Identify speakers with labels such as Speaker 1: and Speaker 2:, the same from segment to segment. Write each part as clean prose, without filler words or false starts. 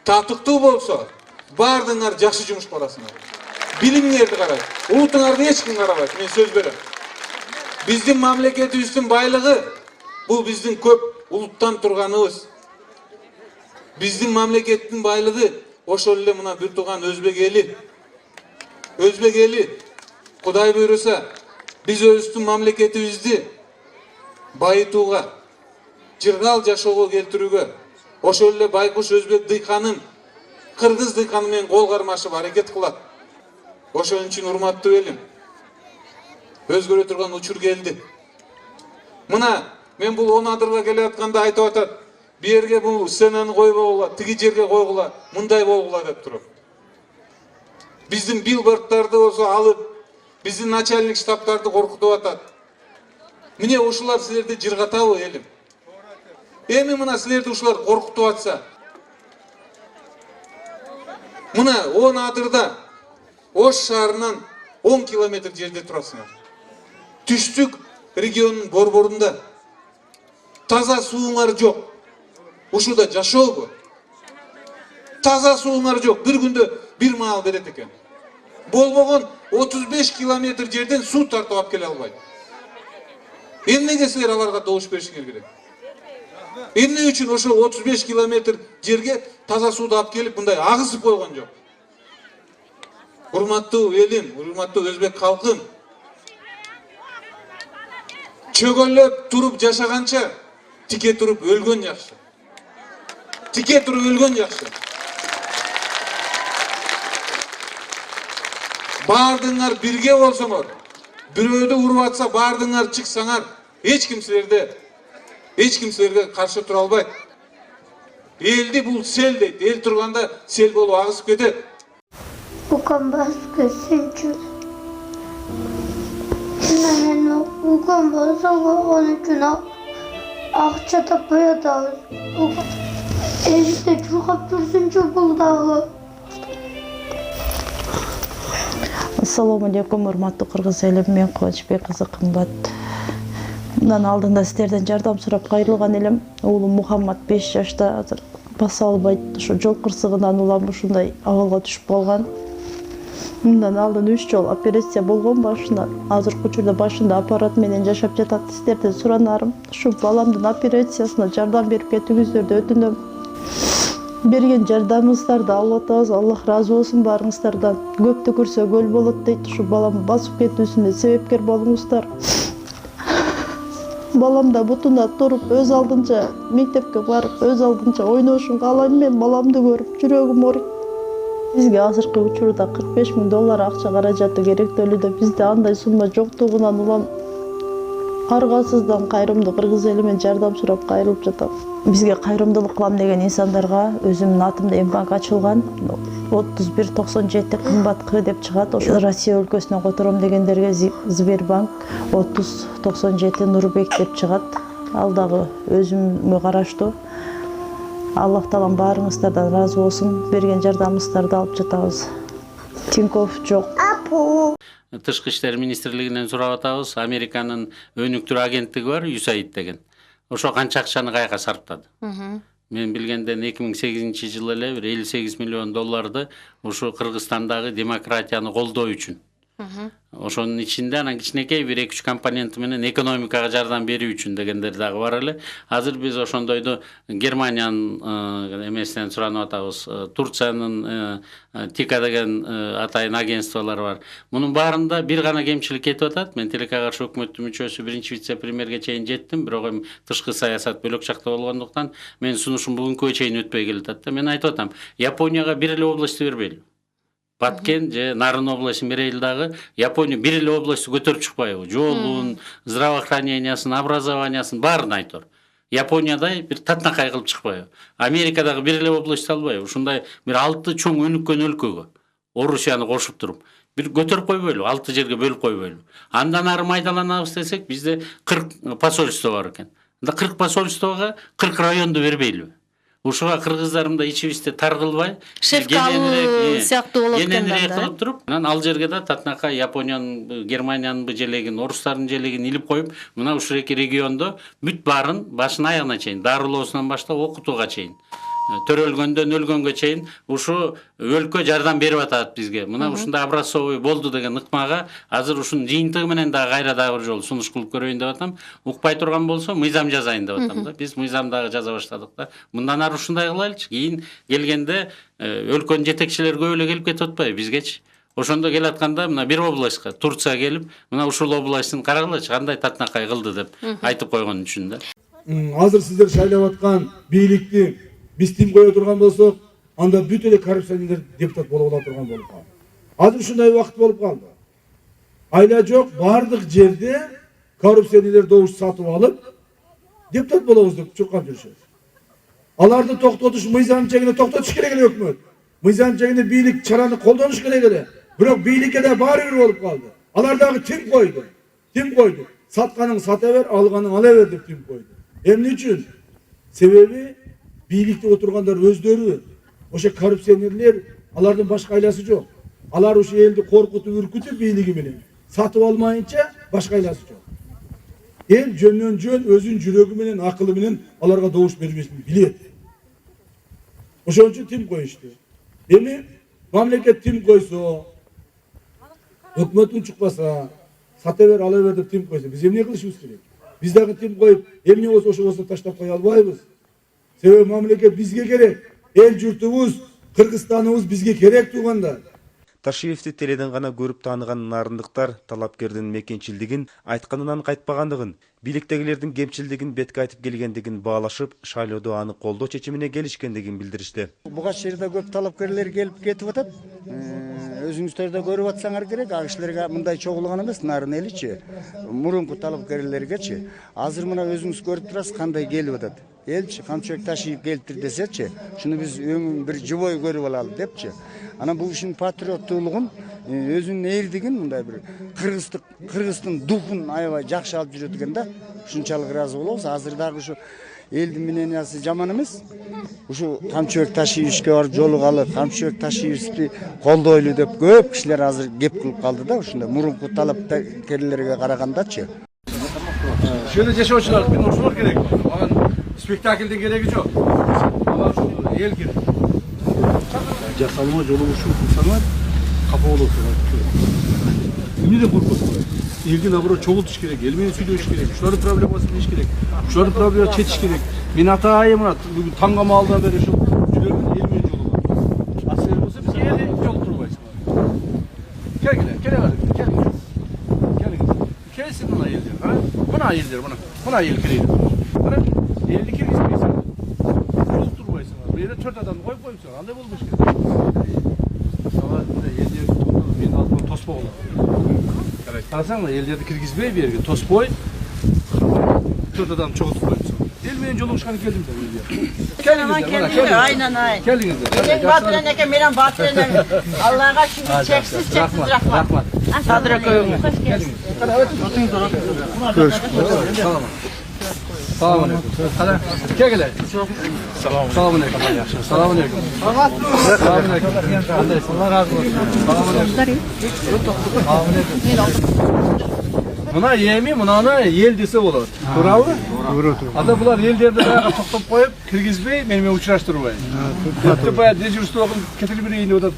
Speaker 1: татыктуу болсо баардыгыңар жакшы жумуш кыласыңар. Билимиңерди карайт. Улутуңарды эч ким карабайт. Мен сөз берем. Биздин мамлекетибиздин байлыгы бул биздин көп улуттан турганыбыз. Биздин мамлекеттин байлыгы ошол эле мына бир тууган өзбек эли. Өзбек эли Кудай буйруса биз өзүбүздүн мамлекетибизди байытууга, жыргал жашоого келтирүүгө ошол эле байкуш өзбек дыйканын кыргыз дыйканы менен кол кармашып аракет кылат. Ошон үчүн урматтуу элим, өзгөрө турган учур келди. Мына мен бул 10 адырга келе атканда айтып атат. Бу жерге бул сценаны койбогула, тиги жерге койгула, мындай болгула деп туруп. Биздин билбордтарды болсо алып, биздин начальник штабтарды коркутуп атат. Міне ушулар силерди жыргатабы элим? Эми мына силерди ушулар коркутуп атса, мына 10 адырда Ош шаарынан 10 километр жерде турасыңар. Түштүк регионунун борборунда таза сууңар жок. Ушуда жашообу? Таза сууңар жок. Bir күндө bir маал берет экен. Болбогон 35 километр жерден суу тартып алып келе албайт. Эмнеге силер аларга добуш беришиңер керек? Эмне үчүн ошо 35 километр жерге таза сууду алып келип мындай агызып койгон жок? Урматтуу элим, урматтуу өзбек калкым, чөгөлөп туруп жашаганча тике туруп өлгөн жакшы. Тике туруп өлгөн жакшы. Баардыгыңар бирге болсоңор, бирөөдү уруп атса баардыгыңар чыксаңар, эч ким силерге каршы тура албайт. Элди бул сел дейт. Эл турганда сел болуп агызып кетет.
Speaker 2: Bukan başka çünkü yani bukan başka onun için akça tapıyor da işte çok dursunca buldağı.
Speaker 3: Assalamu alaikum, урматтуу кыргыз элим, мен Кубанычбек кызы кымбат. Мындан алдында силерден жардам сурап кайрылган элем. Уулум Мухаммад 5 жашта, азыр баса албайт. Ошо жол кырсыгынан улам ушундай абалга түшүп калган. Мындан алдын 3 жол операция болгон башына. Азыркы учурда башында аппарат менен жашап жатат. Силерден суранарым, ушу баламдын операциясына жардам берип кетүүңүздөрдү өтүнөм. Берген жардамыңыздарды алып атабыз. Аллах разы болсун барыңыздардан. Көптү көрсө көл болот дейт. Ушу балам басып кетүүсүнө себепкер болуңуздар. Балам да бутуна туруп, өз алдынча мектепке барып, өз алдынча ойношун каалайм. Мен баламды көрүп жүрөгүм ооруйт. Бизге азыркы учурда $45,000 акча каражаты керектөлүүдө. Бизде андай сумма жоктугунан улам аргасыздан кайрымдуу кыргыз эли менен жардам сурап кайрылып жатам. Бизге кайрымдуулук кылам деген инсандарга өзүмдүн атымда Мбанк ачылган. 3197 кымбат деп чыгат. Ошо Россия өлкөсүнөн котором дегендерге Сбербанк 3097 Нурбек деп чыгат. Ал дагы өзүмө караштуу. Аллах таалам баарыңыздардан разы болсун. Берген жардамыңыздарды алып жатабыз. Тинькофф жок.
Speaker 4: Тышкы иштер министрлигинен сурап атабыз. Американын өнүктүрүү агенттиги бар, USAID деген. Ошо канча акчаны каяка сарптады? Мен билгенден 2008 жылы эле $58 миллион ушу Кыргызстандагы демократияны колдоо үчүн. Ошонун ичинде анан кичинекей 1-2 компоненти менен экономикага жардам берүү үчүн дегендер дагы бар эле. Азыр биз ошондойду Германиянын эмесинен суранып атабыз. Турциянын ТИКА деген атайын агентстволор бар. Мунун баарында бир гана кемчилик кетип атат. Мен тилекке каршы өкмөттүн мүчөсү, биринчи вице-премьерге чейин жеттим, бирок эми тышкы саясат бөлөк жакта болгондуктан мен сунушум бүгүнкүгө чейин өтпөй келатат да. Мен айтып атам, Японияга бир эле областты бербейли. Баткен же Нарын областын берейли дагы. Япония бир эле областты көтөрүп чыкпайбы? Жолун, здравоохранениясын, образованиясын баарын айтор. Япониядай бир татнакай кылып чыкпайбы? Америкадагы бир эле область албайбы? Ушундай бир 6 чоң өнүккөн өлкөгө Орусияны кошуп туруп бир көтөрүп койбойлу, 6 жерге бөлүп койбойлу. Андан ары майдаланабыз десек, бизде 40 посольство бар экен. Анда 40 посольствого 40 районду бербейли. Ушуга кыргыздарым да ичибизде тар кылбай,
Speaker 3: Шефкалуу сыяктуу болот экен да.
Speaker 4: Кылып туруп, анан ал жерге да татнакай Япониянын, Германиянын желегин, орустардын желегин илип коюп, мына ушул эки региондо бүт баарын башына аягына чейин, дарылоосунан баштап окутууга чейин төрөлгөндөн өлгөнгө чейин ушу өлкө жардам берип атат бизге. Мына ушундай образцовый болду деген ыкмага азыр ушунун жыйынтыгы менен дагы кайра дагы бир жолу сунуш кылып көрөйүн деп атам. Укпай турган болсо мыйзам жазайын деп атам да. Биз мыйзам дагы жаза баштадык да. Мындан ары ушундай кылайлычы. Кийин келгенде өлкөнүн жетекчилери көп эле келип кетип атпайбы бизгечи. Ошондо келатканда мына бир областка Турция келип, мына ушул областын карагылачы кандай татынакай кылды деп айтып койгон үчүн да.
Speaker 5: Азыр сиздер шайлап аткан бийликти биз тим кое турган болсок, анда бүт эле коррупционерлер депутат болуп ала турган болуп калды. Азыр ушундай убакыт болуп калды. Айла жок, бардык жерде коррупционерлер добуш сатып алып, депутат болобуз деп чуркап жүрүшөт. Аларды токтотуш мыйзам чегинде токтотуш керек эле өкмөт. Мыйзам чегинде бийлик чараны колдонуш керек эле. Бирок бийликке да баары бир болуп калды. Алар дагы тим койду. Тим койду. Сатканың сата бер, алганың ала бер деп тим койду. Эмне үчүн? Себеби бийликте отургандар өздөрү ошо коррупционерлер, алардын башка айласы жок. Алар ошо элди коркутуп, үркүтүп бийлиги менен сатып алмайынча башка айласы жок. Эл жөндөн жөн өзүнүн жүрөгү менен, акылы менен аларга добуш бербешин билет. Ошон үчүн тим коюшту. Эми мамлекет тим койсо, өкмөт унчукпаса, сата бер, ала бер деп тим койсо, биз эмне кылышыбыз керек? Биз дагы тим коюп, эмне болсо ошо болсо таштап кое албайбыз. Себеби мамлекет бизге керек. Эл журтубуз, Кыргызстаныбыз бизге керек туугандар.
Speaker 6: Ташиевти теледен гана көрүп тааныган нарындыктар талапкердин мекенчилдигин айтканынан кайтпагандыгын, бийликтегилердин кемчилдигин бетке айтып келгендигин баалашып, шайлоодо аны колдоо чечимине келишкендигин билдиришти.
Speaker 7: Буга жерде көп талапкерлер келип кетип атат. Өзүңүздөр да көрүп атсаңар керек, ак кишилерге мындай чогулган эмес, нарын эличи, мурунку талапкерлергечи. Азыр мына өзүңүз көрүп турасыз кандай келип атат. Элчи Камчыбек Ташиев келиптир десечи, шуну биз өңүн бир жубой көрүп алалы депчи. Анан бул ишин патриоттуулугун, өзүнүн эрдигин мындай бир кыргыздын духун аябай жакшы алып жүрөт экен да. Ушунчалык ыраазы болобуз. Азыр дагы ушу элдин мнениясы жаман эмес. Ушу Камчыбек Ташиевичке барып жолугалы, Камчыбек Ташиевичти колдойлу деп көп кишилер азыр кеп кылып калды да, ушундай мурунку талапкерлерге карагандачы.
Speaker 8: Şöyle жашоочулар мен ошолор керек. Мага спектаклдин кереги жок. Мага эл керек. Жасалма жолу ушул кылсаңар капа болосуңар. Эмнеден коркосуңар? Элдин абро чогултуш керек, эл менен сүйлөшүш керек. Ушулардын проблемасын чечиш керек. Ушулардын проблемасын чечиш керек. Мен атайын мына бүгүн таңга маалдан бери ушул жүрөгүм эл менен жолугат. Асыл болсо биз элди жолуктурбайсыңар. Келе. Келсин мына элдер, мына элдер, мына эл кирейди. Мына элди киргизбейсиңар. Жолуктурбайсыңар. Бу жерде 4 адамды коюп коюпсуңар. Андай болбош керек. Сага элдер мен алдыма тоспой болот. Карасаң, элдерди киргизбей берген тоспой 4 адам чогултуп коюпсуң. Эл менен жолугушканы келдим деп. Келиңиздер,
Speaker 9: aynen aynen.
Speaker 8: келиңиздер.
Speaker 9: Sen Batıran eke, benim Batıran Allah'a şimdi çeksiz rahmat. Sadra koyun. Hoş geldin.
Speaker 8: Salam aleyküm. Hadi gel gel. Salam aleyküm. Salam aleyküm. Salam aleyküm. Allah razı olsun. Salam aleyküm. Salam aleyküm. Mına yemi, mına ел dese olur. Туурабы? Ада булар элдерди дагы токтоп коюп, киргизбей, мени учураштырбай. Типти баягы дежурствогун кетирип берейин деп атат.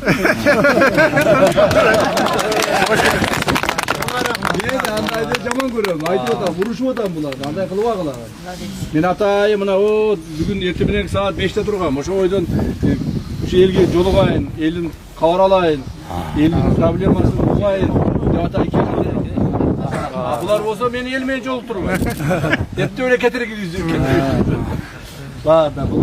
Speaker 8: Мен андайды жаман көрөм, айтып атам, урушуп атам буларды, андай кылбагыла. Мен атайын мына бүгүн эртең менен саат 5те тургам, ошо ойдон ушу элге жолугайын, элдин кабар алайын, элдин проблемасын угайын деп атайын. Булар болсо мени эл менен жолуктурбай. Эптеп эле кетирип киргизип. Ладно, бул